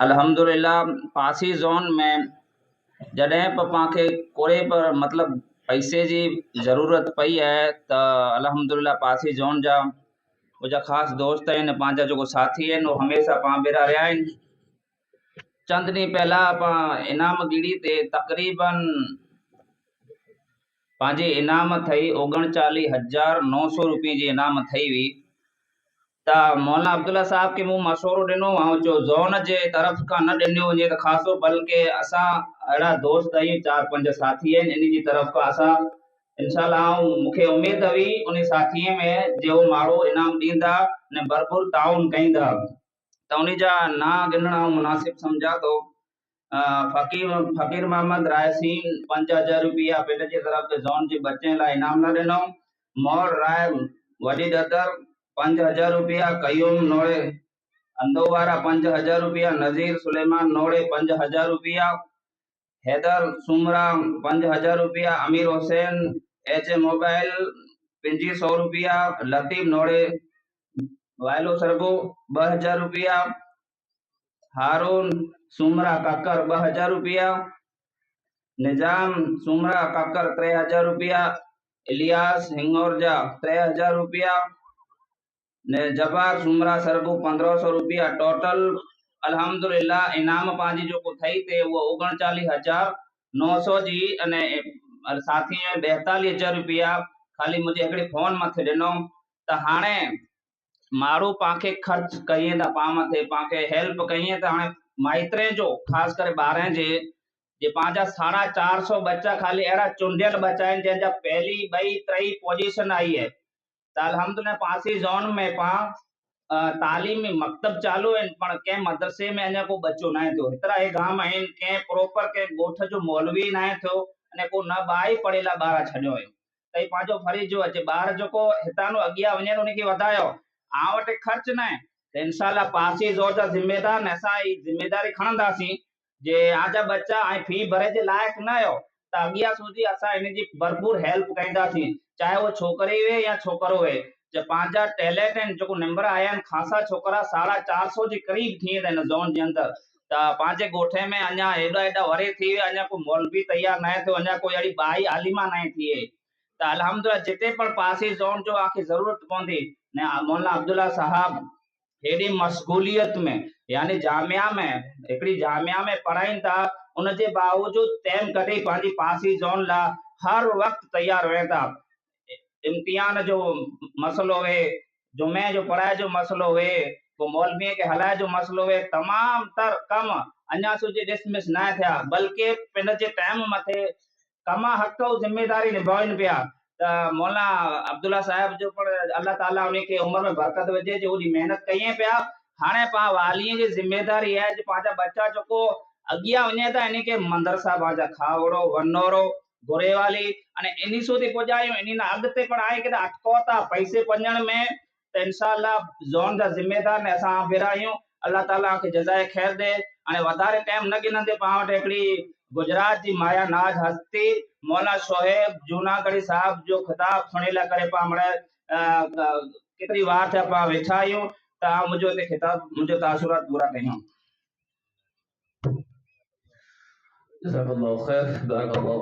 अल्हम्दुलिल्लाह पासी ज़ोन में जॾहिं बि पाणखे कोड़े पर मतिलबु पैसे जी ज़रूरत पई आहे त अल्हम्दुलिल्लाह पासी ज़ोन जा मुंहिंजा ख़ासि दोस्त आहिनि, पंहिंजा जेको साथी आहिनि, उहे हमेशह पाण ॿेड़ा रहिया आहिनि। चंद ॾींहं पहिला पाण इनामगिरी ते तक़रीबन पंहिंजी इनाम थई 39,900 रुपये जी इनाम थई हुई। त मौलाना अब्दुल्ला साहब खे मूं मशवरो ॾिनो ऐं जो ज़ोन जे तरफ़ खां न ॾिनो वञे त ख़ासो, बल्कि असां अहिड़ा दोस्त आहियूं, 4-5 साथी आहिनि, इन जी तरफ़ खां असां इंशाअल्लाह मूंखे उमेद हुई उन साथीअ में जो माण्हू इनाम ॾींदा ने भरपूर ताउन कईंदा, त उन जा ना गिनण मुनासिब सम्झा थो। फ़कीर मोहम्मद रायसीन 5,000 रुपया पिंड जी तरफ़ ज़ोन जे बच्चनि लाइ इनाम न ॾिनो। मोर राय वॾी ददर 5,000 रुपया, कयूम नोड़े अंदोवारा 5,000 रुपया, नज़ीर सुलेमान नोड़े 5,000 रुपया, हैदर सुमरा 5,000 रुपया, अमीर हुसैन एच मोबाइल पिंजी 100 रुपया, लतीफ नोड़े वायलो सरगो 2,000 रुपया, हारून सुमरा काकर 2,000 रुपया, निजाम सुमरा काकर 3,000 रुपया, इलियास हिंगोरजा 3,000 रुपया ने जबार सुमरा सरगू 1,500 रुपया। टोटल अल्हम्दुलिल्लाह इनाम पंहिंजी जेको थई ते उहो 39,900 जी अने साथी में 42,000 रुपया खाली मुझे हिकिड़ी फोन मथे ॾिनो। त हाणे माण्हू पाणखे ख़र्च कईं था पाण मथे, पाणखे हेल्प कईं त हाणे माइतरे जो ख़ासि करे ॿारनि जे पंहिंजा 450 बच्चा खाली अहिड़ा चूंडियल बच्चा आहिनि जंहिंजा पहली 2, 3 पोजीशन आई है। त अल्हम्दुलिल्लाह पासी ज़ोन में पाण तालीमी मकतब चालू आहिनि, पर कंहिं मदरसे में अञा को बच्चो न आहे थियो। हेतिरा हे गाम आहिनि, कंहिं प्रोपर कंहिं ॻोठ जो मौलवी न आहे थियो अने को न ॿाही पढ़ियला ॿार छॾियो आहे। त पंहिंजो फरीज़ जो अचे ॿार जेको हितां अॻियां वञे उनखे वधायो। आउं वटि ख़र्च न आहे त इंशाअल्लाह पासी ज़ोन जा ज़िम्मेदार न असां ई ज़िम्मेदारी खणंदासीं। जे आजा बच्चा ऐं फी भरे जे लाइक़ न आहियो त अॻियां सूधी असां इन जी भरपूर हेल्प कंदासीं, चाहे उहो छोकिरी हुए या छोकिरो हुए। जो पंहिंजा टैलेंट आहिनि, जेको नंबर आया आहिनि, ख़ासा छोकिरा 450 जे क़रीब थी वेंदा आहिनि ज़ोन जे अंदरि। त पंहिंजे ॻोठे में अञा हेॾा वरे थी विया, अञा को मौलवी तयारु न आहे थियो, अञा कोई अहिड़ी ॿाही आलिमा न आहे थिए। त अल्हम्दुलिल्लाह जिते पण पासी ज़ोन जो आखे ज़रूरत पवंदी ने मौलाना अब्दुल्ला साहब हेॾी मशगूलियत में यानी जामिया में हिकिड़ी जामिया में पढ़ाइनि था, उनजे बावजूद टाइम कढी पंहिंजी पासी ज़ोन लाइ हर वक़्तु तयारु रहंदा। इम्तिहान जो मसलो हुए, जुमे जो पढ़ाई जो मसलो हुए, को मौलवीअ खे हलाए जो मसलो हुए, तमाम तर कम अञा सूजी डिसमिस न थिया, बल्कि पिंड जे टाइम मथे कमा हक़ ऐं ज़िम्मेदारी निभाइनि पिया। त मौलाना अब्दुल्ला साहब जो पण अल्लाह ताला उनखे उम्र में बरकत विझे, जो ओॾी महिनत कईं पिया। हाणे पाण वालीअ जी ज़िम्मेदारी आहे जो पंहिंजा बच्चा जेको अॻियां वञे था, इनखे मदरसा पंहिंजा खावड़ो वनोरो गोरेवाली अने इन सूदी पुॼायूं, इन अॻिते पण आहे कि अटको था पैसे पंजण में। त इंशाअल्लाह ज़ोन जा ज़िम्मेदार ने असां ॿेड़ा आहियूं। अल्लाह ताला खे जज़ाए ख़ैर दे। हाणे वधारे टाइम न गिनंदे पाण वटि हिकिड़ी गुजरात जी माया नाज हस्ती मौलाना शोहेब जूनागढ़ी साहब जो ख़िताब सुणी लाइ करे पाण केतिरी वार थिया पाण वेठा आहियूं। त मुंहिंजो हिते ख़िताब मुंहिंजो तासुरात पूरा कयूं। जज़ाकल्लाहु ख़ैर, बारकल्लाहु